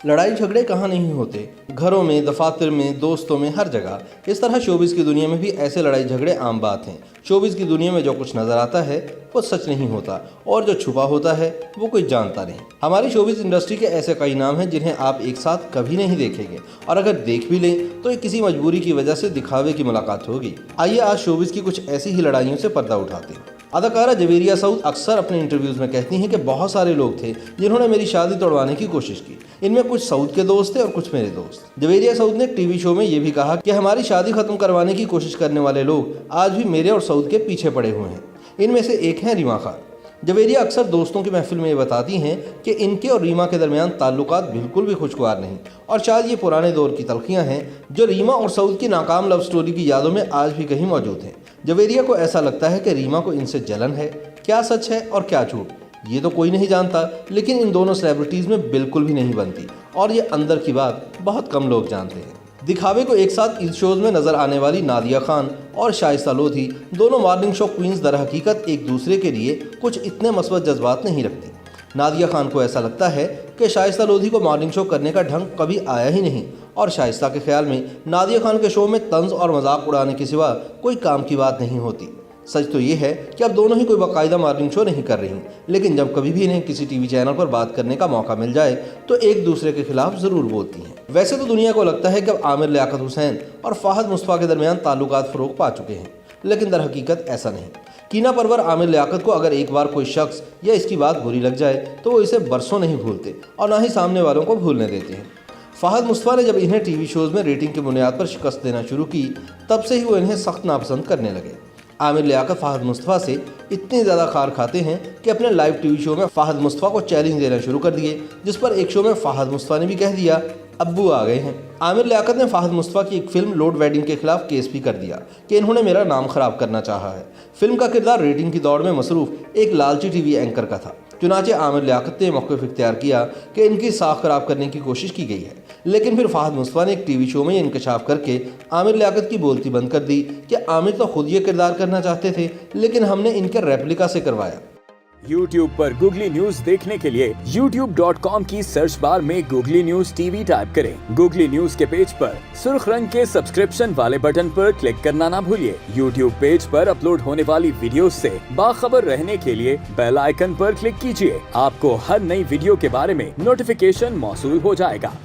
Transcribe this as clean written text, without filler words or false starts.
लड़ाई झगड़े कहाँ नहीं होते, घरों में, दफातर में, दोस्तों में, हर जगह। इस तरह शोबिस की दुनिया में भी ऐसे लड़ाई झगड़े आम बात हैं। शोबिस की दुनिया में जो कुछ नजर आता है वो सच नहीं होता और जो छुपा होता है वो कोई जानता नहीं। हमारी शोबिस इंडस्ट्री के ऐसे कई नाम हैं जिन्हें आप एक साथ कभी नहीं देखेंगे और अगर देख भी लें तो ये किसी मजबूरी की वजह से दिखावे की मुलाकात होगी। आइए आज शोबिस की कुछ ऐसी ही लड़ाइयों से पर्दा उठाते हैं। अदाकारा जवेरिया सऊद अक्सर अपने इंटरव्यूज में कहती हैं कि बहुत सारे लोग थे जिन्होंने मेरी शादी तोड़वाने की कोशिश की। इनमें कुछ सऊद के दोस्त थे और कुछ मेरे दोस्त। जवेरिया सऊद ने एक टीवी शो में ये भी कहा कि हमारी शादी खत्म करवाने की कोशिश करने वाले लोग आज भी मेरे और सऊद के पीछे पड़े हुए हैं। इनमें से एक है रीमा खान। जवेरिया अक्सर दोस्तों की महफिल में ये बताती हैं कि इनके और रीमा के दरमियान ताल्लुकात बिल्कुल भी खुशगवार नहीं और शायद ये पुराने दौर की तलखियां हैं जो रीमा और सऊद की नाकाम लव स्टोरी की यादों में आज भी कहीं मौजूद हैं। जवेरिया को ऐसा लगता है कि रीमा को इनसे जलन है। क्या सच है और क्या झूठ ये तो कोई नहीं जानता, लेकिन इन दोनों सेलिब्रिटीज़ में बिल्कुल भी नहीं बनती और ये अंदर की बात बहुत कम लोग जानते हैं। दिखावे को एक साथ ईद शोज में नजर आने वाली नादिया खान और शाइस्ता लोधी, दोनों मॉर्निंग शो क्वींस दर हकीकत एक दूसरे के लिए कुछ इतने मस्बत जज्बात नहीं रखती। नादिया खान को ऐसा लगता है कि शाइस्ता लोधी को मॉर्निंग शो करने का ढंग कभी आया ही नहीं और शाइस्ता के ख्याल में नादिया खान के शो में तंज और मजाक उड़ाने के सिवा कोई काम की बात नहीं होती। सच तो ये है कि अब दोनों ही कोई बाकायदा मॉर्निंग शो नहीं कर रही, लेकिन जब कभी भी इन्हें किसी टीवी चैनल पर बात करने का मौका मिल जाए तो एक दूसरे के खिलाफ ज़रूर बोलती हैं। वैसे तो दुनिया को लगता है कि अब आमिर लियाकत हुसैन और फ़ाहद मुस्तफ़ा के दरमियान ताल्लुकात फ़रोग पा चुके हैं, लेकिन दर हकीकत ऐसा नहीं। कीना परवर आमिर लियाकत को अगर एक बार कोई शख्स या इसकी बात बुरी लग जाए तो वो इसे बरसों नहीं भूलते और ना ही सामने वालों को भूलने देते हैं। फ़ाहद मुस्तफ़ा ने जब इन्हें टीवी शोज़ में रेटिंग की बुनियाद पर शिकस्त देना शुरू की तब से ही वो इन्हें सख्त नापसंद करने लगे। आमिर लियाकत फ़ाहद मुस्तफ़ा से इतनी ज़्यादा खार खाते हैं कि अपने लाइव टीवी शो में फ़ाहद मुस्तफ़ा को चैलेंज देना शुरू कर दिए, जिस पर एक शो में फ़ाहद मुस्तफ़ा ने भी कह दिया अब्बू आ गए हैं। आमिर लियाकत ने फ़ाहद मुस्तफ़ा की एक फिल्म लोड वेडिंग के खिलाफ केस भी कर दिया कि इन्होंने मेरा नाम ख़राब करना चाहा है। फिल्म का किरदार रेटिंग की दौड़ में मसरूफ़ एक लालची टीवी एंकर का था। चुनाचे आमिर लियाकत ने मौक़िफ़ इख्तियार किया कि इनकी साख खराब करने की कोशिश की गई है, लेकिन फिर फ़ाहद मुस्तफ़ा ने एक टीवी शो में इंकशाफ करके आमिर लियाकत की बोलती बंद कर दी कि आमिर तो खुद ये किरदार करना चाहते थे, लेकिन हमने इनके रेप्लिका से करवाया। YouTube पर गूगली न्यूज देखने के लिए youtube.com की सर्च बार में गूगली न्यूज टीवी टाइप करें। गूगली न्यूज के पेज पर सुर्ख रंग के सब्सक्रिप्शन वाले बटन पर क्लिक करना ना भूलिए। YouTube पेज पर अपलोड होने वाली वीडियोस से बाखबर रहने के लिए बेल आइकन पर क्लिक कीजिए। आपको हर नई वीडियो के बारे में नोटिफिकेशन मौसूल हो जाएगा।